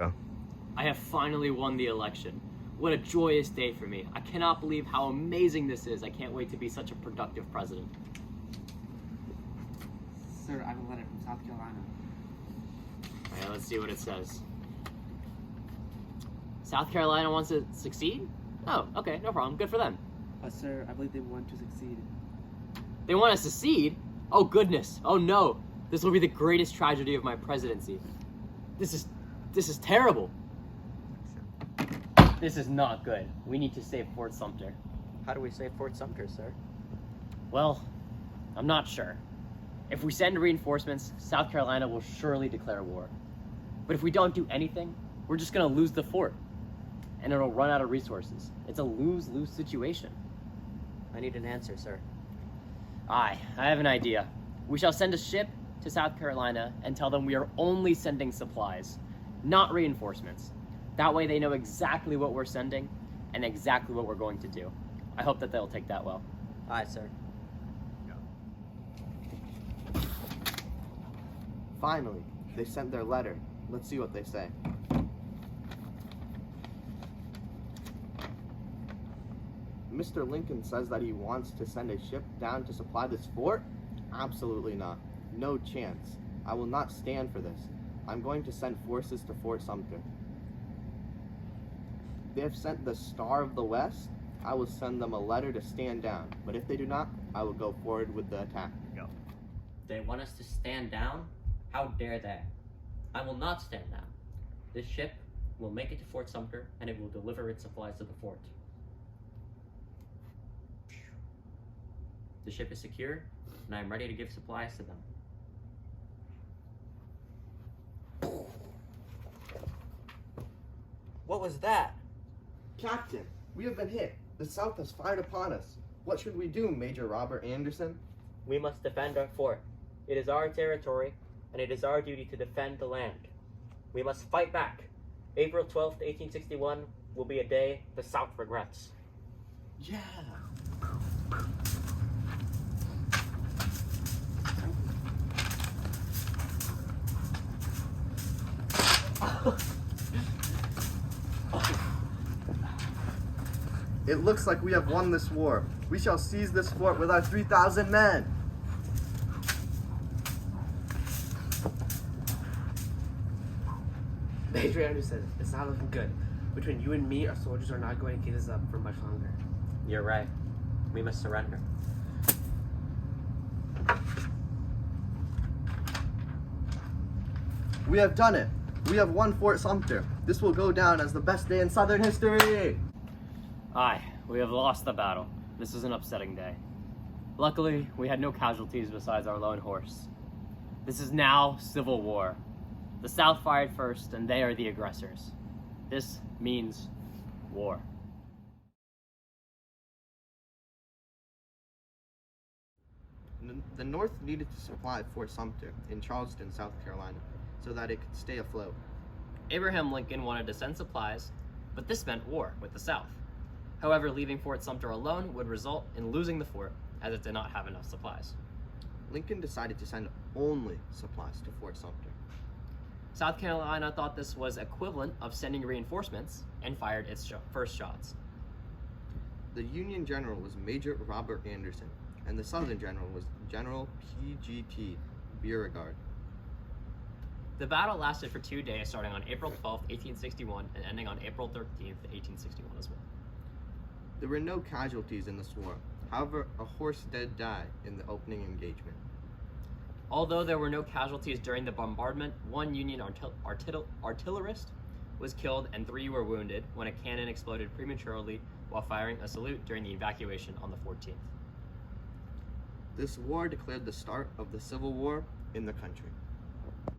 Oh. I have finally won the election. What a joyous day for me. I cannot believe how amazing this is. I can't wait to be such a productive president. Sir, I have a letter from South Carolina. Alright, let's see what it says. South Carolina wants to succeed? Oh, okay, no problem. Good for them. Sir, I believe they want to succeed. They want us to secede? Oh goodness. Oh no. This will be the greatest tragedy of my presidency. This is terrible. This is not good. We need to save Fort Sumter. How do we save Fort Sumter, sir? Well, I'm not sure. If we send reinforcements, South Carolina will surely declare war. But if we don't do anything, we're just gonna lose the fort. And it'll run out of resources. It's a lose-lose situation. I need an answer, sir. I have an idea. We shall send a ship to South Carolina and tell them we are only sending supplies, not reinforcements. That way they know exactly what we're sending and exactly what we're going to do. I hope that they'll take that well. Aye, sir. Finally, they sent their letter. Let's see what they say. Mr. Lincoln says that he wants to send a ship down to supply this fort? Absolutely not. No chance. I will not stand for this. I'm going to send forces to Fort Sumter. They have sent the Star of the West. I will send them a letter to stand down. But if they do not, I will go forward with the attack. Go. They want us to stand down? How dare they? I will not stand down. This ship will make it to Fort Sumter, and it will deliver its supplies to the fort. The ship is secure, and I am ready to give supplies to them. What was that? Captain, we have been hit. The South has fired upon us. What should we do, Major Robert Anderson? We must defend our fort. It is our territory, and it is our duty to defend the land. We must fight back. April 12th, 1861 will be a day the South regrets. Yeah. It looks like we have won this war. We shall seize this fort with our 3,000 men. Major Anderson, it's not looking good. Between you and me, our soldiers are not going to keep this up for much longer. You're right. We must surrender. We have done it. We have won Fort Sumter. This will go down as the best day in Southern history. Aye, we have lost the battle. This is an upsetting day. Luckily, we had no casualties besides our lone horse. This is now civil war. The South fired first, and they are the aggressors. This means war. The North needed to supply Fort Sumter in Charleston, South Carolina, so that it could stay afloat. Abraham Lincoln wanted to send supplies, but this meant war with the South. However, leaving Fort Sumter alone would result in losing the fort, as it did not have enough supplies. Lincoln decided to send only supplies to Fort Sumter. South Carolina thought this was equivalent of sending reinforcements and fired its first shots. The Union general was Major Robert Anderson, and the Southern general was General P.G.T. Beauregard. The battle lasted for 2 days, starting on April 12, 1861, and ending on April 13, 1861 as well. There were no casualties in this war. However, a horse did die in the opening engagement. Although there were no casualties during the bombardment, one Union artillerist was killed and 3 were wounded when a cannon exploded prematurely while firing a salute during the evacuation on the 14th. This war declared the start of the Civil War in the country.